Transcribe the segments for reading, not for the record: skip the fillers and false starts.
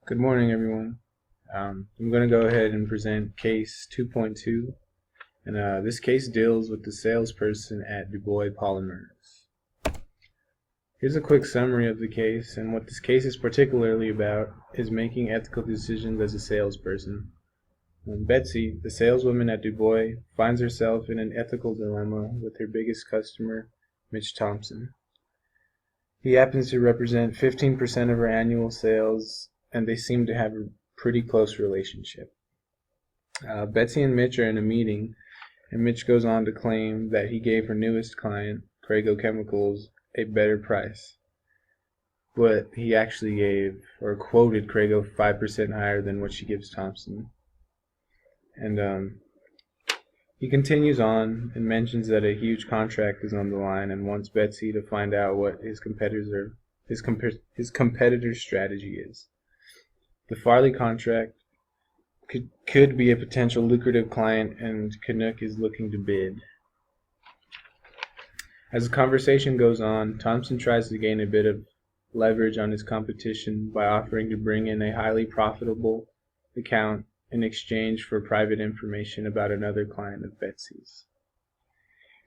Good morning, everyone. I'm going to go ahead and present case 2.2, and this case deals with the salesperson at Dubois Polymers. Here's a quick summary of the case, and what this case is particularly about is making ethical decisions as a salesperson. Betsy, the saleswoman at Dubois, finds herself in an ethical dilemma with her biggest customer, Mitch Thompson. He happens to represent 15% of her annual sales, and they seem to have a pretty close relationship. Betsy and Mitch are in a meeting, and Mitch goes on to claim that he gave her newest client, Crago Chemicals, a better price. But he actually gave, or quoted Crago 5% higher than what she gives Thompson. And he continues on and mentions that a huge contract is on the line and wants Betsy to find out what his competitor's strategy is. The Farley contract could be a potential lucrative client, and Canuck is looking to bid. As the conversation goes on, Thompson tries to gain a bit of leverage on his competition by offering to bring in a highly profitable account in exchange for private information about another client of Betsy's.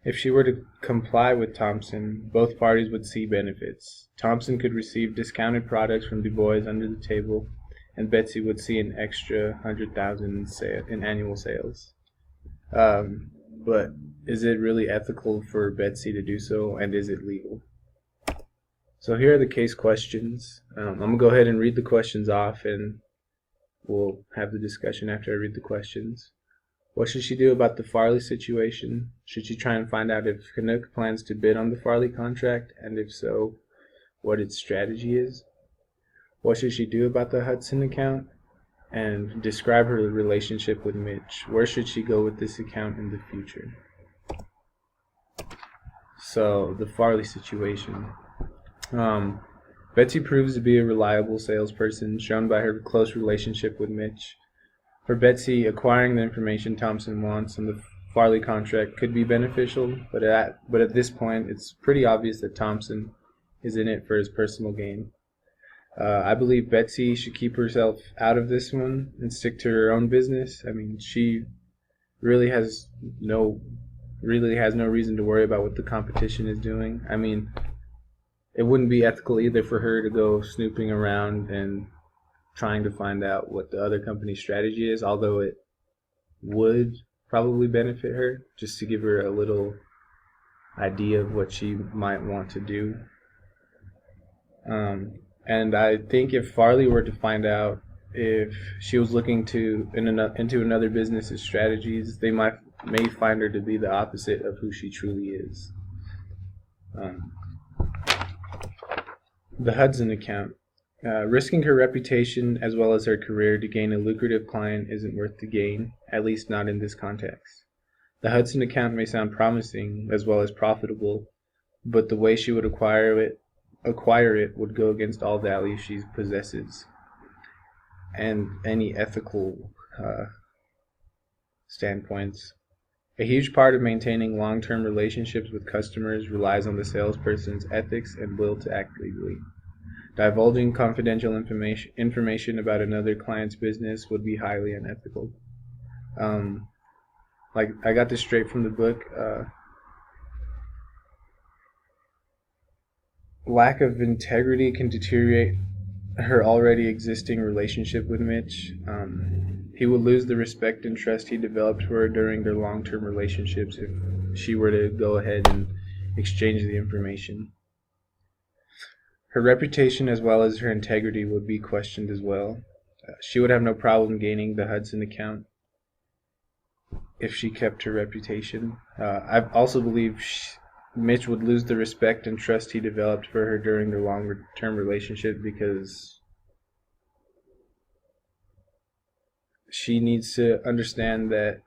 If she were to comply with Thompson, both parties would see benefits. Thompson could receive discounted products from Dubois under the table, and Betsy would see an extra 100,000 in annual sales. But is it really ethical for Betsy to do so, and is it legal? So here are the case questions. I'm going to go ahead and read the questions off, and we'll have the discussion after I read the questions. What should she do about the Farley situation? Should she try and find out if Canuck plans to bid on the Farley contract, and if so, what its strategy is? What should she do about the Hudson account? And describe her relationship with Mitch. Where should she go with this account in the future? So, the Farley situation. Betsy proves to be a reliable salesperson, shown by her close relationship with Mitch. For Betsy, acquiring the information Thompson wants on the Farley contract could be beneficial, but at this point, it's pretty obvious that Thompson is in it for his personal gain. I believe Betsy should keep herself out of this one and stick to her own business. I mean, she really has no reason to worry about what the competition is doing. I mean, it wouldn't be ethical either for her to go snooping around and trying to find out what the other company's strategy is, although it would probably benefit her, just to give her a little idea of what she might want to do. And I think if Farley were to find out if she was looking into another business's strategies, they may find her to be the opposite of who she truly is. The Hudson account. Risking her reputation as well as her career to gain a lucrative client isn't worth the gain, at least not in this context. The Hudson account may sound promising as well as profitable, but the way she would acquire it would go against all value she possesses and any ethical standpoints. A huge part of maintaining long-term relationships with customers relies on the salesperson's ethics and will to act legally. Divulging confidential information about another client's business would be highly unethical. Like, I got this straight from the book. Lack of integrity can deteriorate her already existing relationship with Mitch. He would lose the respect and trust he developed for her during their long-term relationships if she were to go ahead and exchange the information. Her reputation as well as her integrity would be questioned as well. She would have no problem gaining the Hudson account if she kept her reputation. I also believe Mitch would lose the respect and trust he developed for her during their longer-term relationship, because she needs to understand that,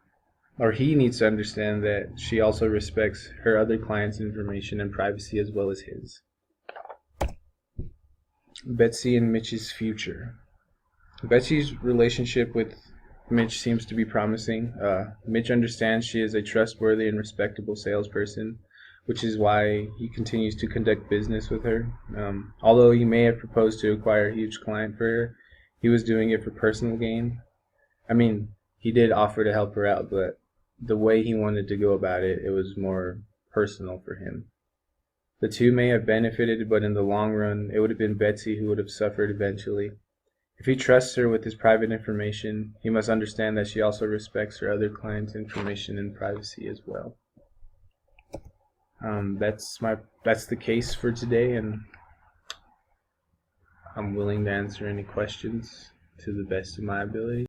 or he needs to understand that she also respects her other clients' information and privacy as well as his. Betsy and Mitch's future. Betsy's relationship with Mitch seems to be promising. Mitch understands she is a trustworthy and respectable salesperson, which is why he continues to conduct business with her. Although he may have proposed to acquire a huge client for her, he was doing it for personal gain. I mean, he did offer to help her out, but the way he wanted to go about it, it was more personal for him. The two may have benefited, but in the long run, it would have been Betsy who would have suffered eventually. If he trusts her with his private information, he must understand that she also respects her other clients' information and privacy as well. That's the case for today, and I'm willing to answer any questions to the best of my ability.